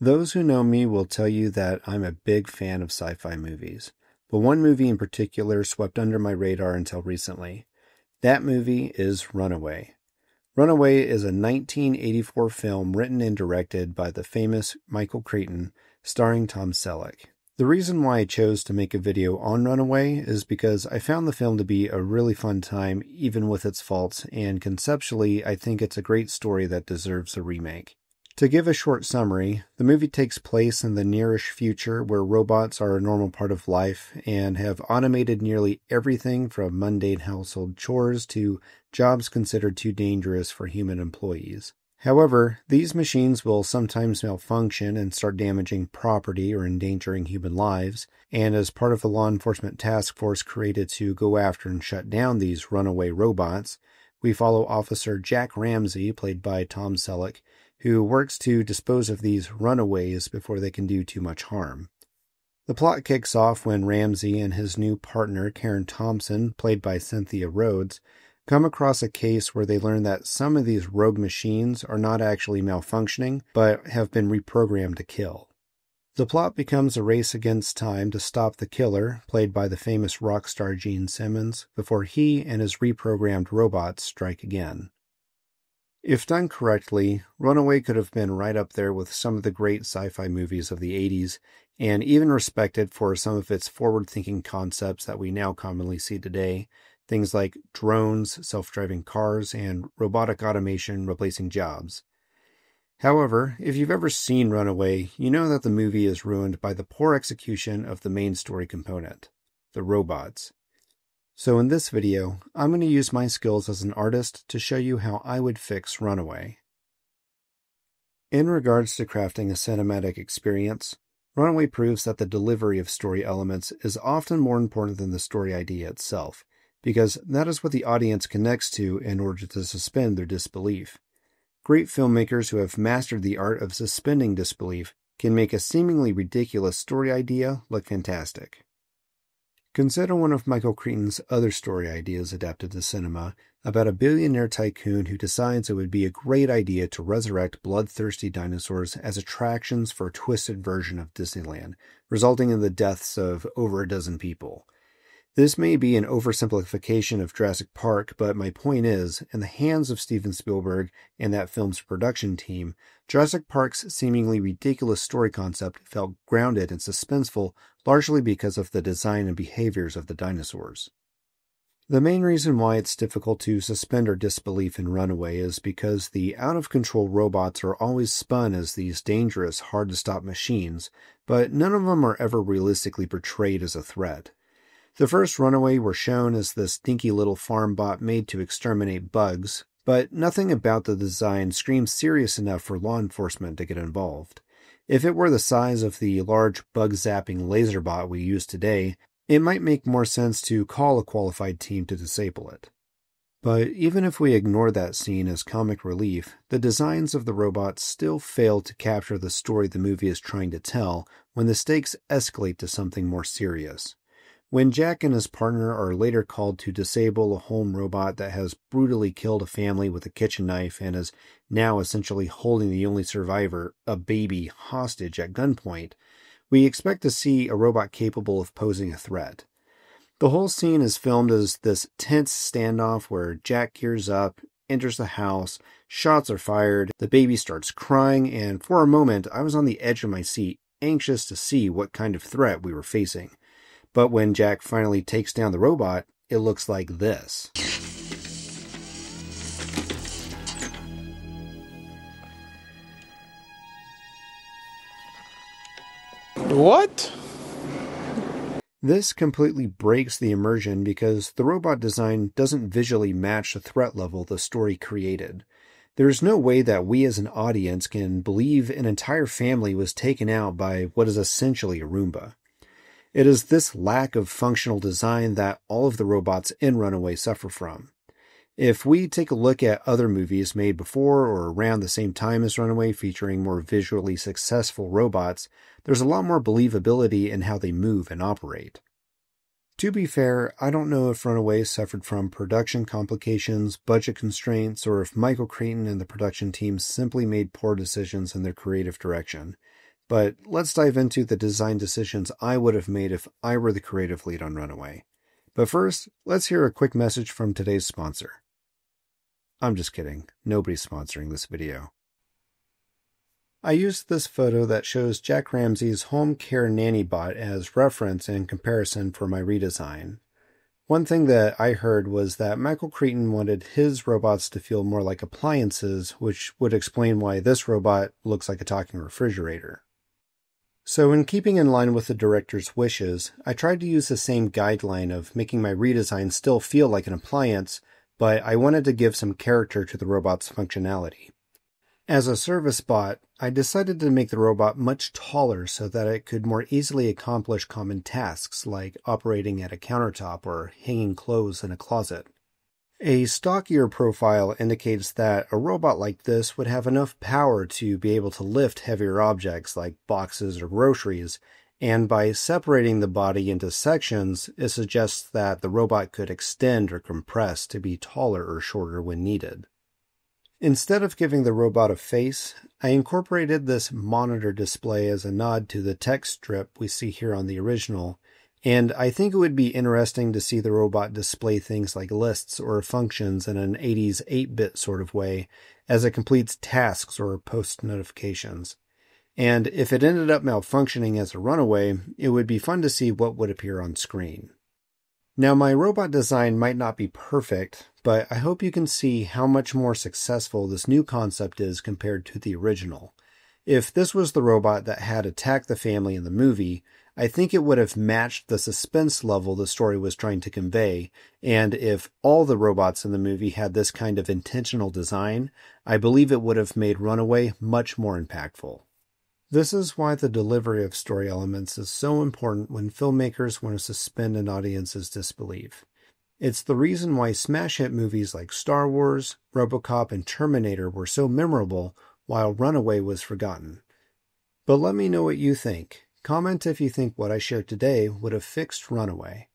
Those who know me will tell you that I'm a big fan of sci-fi movies, but one movie in particular swept under my radar until recently. That movie is Runaway. Runaway is a 1984 film written and directed by the famous Michael Crichton, starring Tom Selleck. The reason why I chose to make a video on Runaway is because I found the film to be a really fun time, even with its faults, and conceptually, I think it's a great story that deserves a remake. To give a short summary, the movie takes place in the nearish future where robots are a normal part of life and have automated nearly everything from mundane household chores to jobs considered too dangerous for human employees. However, these machines will sometimes malfunction and start damaging property or endangering human lives, and as part of the law enforcement task force created to go after and shut down these runaway robots, we follow Officer Jack Ramsey, played by Tom Selleck, who works to dispose of these runaways before they can do too much harm. The plot kicks off when Ramsey and his new partner, Karen Thompson, played by Cynthia Rhodes, come across a case where they learn that some of these rogue machines are not actually malfunctioning, but have been reprogrammed to kill. The plot becomes a race against time to stop the killer, played by the famous rock star Gene Simmons, before he and his reprogrammed robots strike again. If done correctly, Runaway could have been right up there with some of the great sci-fi movies of the 80s, and even respected for some of its forward-thinking concepts that we now commonly see today, things like drones, self-driving cars, and robotic automation replacing jobs. However, if you've ever seen Runaway, you know that the movie is ruined by the poor execution of the main story component, the robots. So in this video, I'm going to use my skills as an artist to show you how I would fix Runaway. In regards to crafting a cinematic experience, Runaway proves that the delivery of story elements is often more important than the story idea itself, because that is what the audience connects to in order to suspend their disbelief. Great filmmakers who have mastered the art of suspending disbelief can make a seemingly ridiculous story idea look fantastic. Consider one of Michael Crichton's other story ideas adapted to cinema about a billionaire tycoon who decides it would be a great idea to resurrect bloodthirsty dinosaurs as attractions for a twisted version of Disneyland, resulting in the deaths of over a dozen people. This may be an oversimplification of Jurassic Park, but my point is, in the hands of Steven Spielberg and that film's production team, Jurassic Park's seemingly ridiculous story concept felt grounded and suspenseful largely because of the design and behaviors of the dinosaurs. The main reason why it's difficult to suspend our disbelief in Runaway is because the out-of-control robots are always spun as these dangerous, hard-to-stop machines, but none of them are ever realistically portrayed as a threat. The first Runaway were shown as this dinky little farm bot made to exterminate bugs, but nothing about the design screams serious enough for law enforcement to get involved. If it were the size of the large bug-zapping laser bot we use today, it might make more sense to call a qualified team to disable it. But even if we ignore that scene as comic relief, the designs of the robots still fail to capture the story the movie is trying to tell when the stakes escalate to something more serious. When Jack and his partner are later called to disable a home robot that has brutally killed a family with a kitchen knife and is now essentially holding the only survivor, a baby, hostage at gunpoint, we expect to see a robot capable of posing a threat. The whole scene is filmed as this tense standoff where Jack gears up, enters the house, shots are fired, the baby starts crying, and for a moment I was on the edge of my seat, anxious to see what kind of threat we were facing. But when Jack finally takes down the robot, it looks like this. What? This completely breaks the immersion because the robot design doesn't visually match the threat level the story created. There is no way that we as an audience can believe an entire family was taken out by what is essentially a Roomba. It is this lack of functional design that all of the robots in Runaway suffer from. If we take a look at other movies made before or around the same time as Runaway featuring more visually successful robots, there's a lot more believability in how they move and operate. To be fair, I don't know if Runaway suffered from production complications, budget constraints, or if Michael Crichton and the production team simply made poor decisions in their creative direction. But let's dive into the design decisions I would have made if I were the creative lead on Runaway. But first, let's hear a quick message from today's sponsor. I'm just kidding. Nobody's sponsoring this video. I used this photo that shows Jack Ramsey's home care nanny bot as reference and comparison for my redesign. One thing that I heard was that Michael Crichton wanted his robots to feel more like appliances, which would explain why this robot looks like a talking refrigerator. So in keeping in line with the director's wishes, I tried to use the same guideline of making my redesign still feel like an appliance, but I wanted to give some character to the robot's functionality. As a service bot, I decided to make the robot much taller so that it could more easily accomplish common tasks like operating at a countertop or hanging clothes in a closet. A stockier profile indicates that a robot like this would have enough power to be able to lift heavier objects like boxes or groceries, and by separating the body into sections, it suggests that the robot could extend or compress to be taller or shorter when needed. Instead of giving the robot a face, I incorporated this monitor display as a nod to the text strip we see here on the original, and I think it would be interesting to see the robot display things like lists or functions in an 80s 8-bit sort of way as it completes tasks or post notifications. And if it ended up malfunctioning as a Runaway, it would be fun to see what would appear on screen. Now, my robot design might not be perfect, but I hope you can see how much more successful this new concept is compared to the original. If this was the robot that had attacked the family in the movie, I think it would have matched the suspense level the story was trying to convey, and if all the robots in the movie had this kind of intentional design, I believe it would have made Runaway much more impactful. This is why the delivery of story elements is so important when filmmakers want to suspend an audience's disbelief. It's the reason why smash hit movies like Star Wars, RoboCop, and Terminator were so memorable, while Runaway was forgotten. But let me know what you think. Comment if you think what I shared today would have fixed Runaway.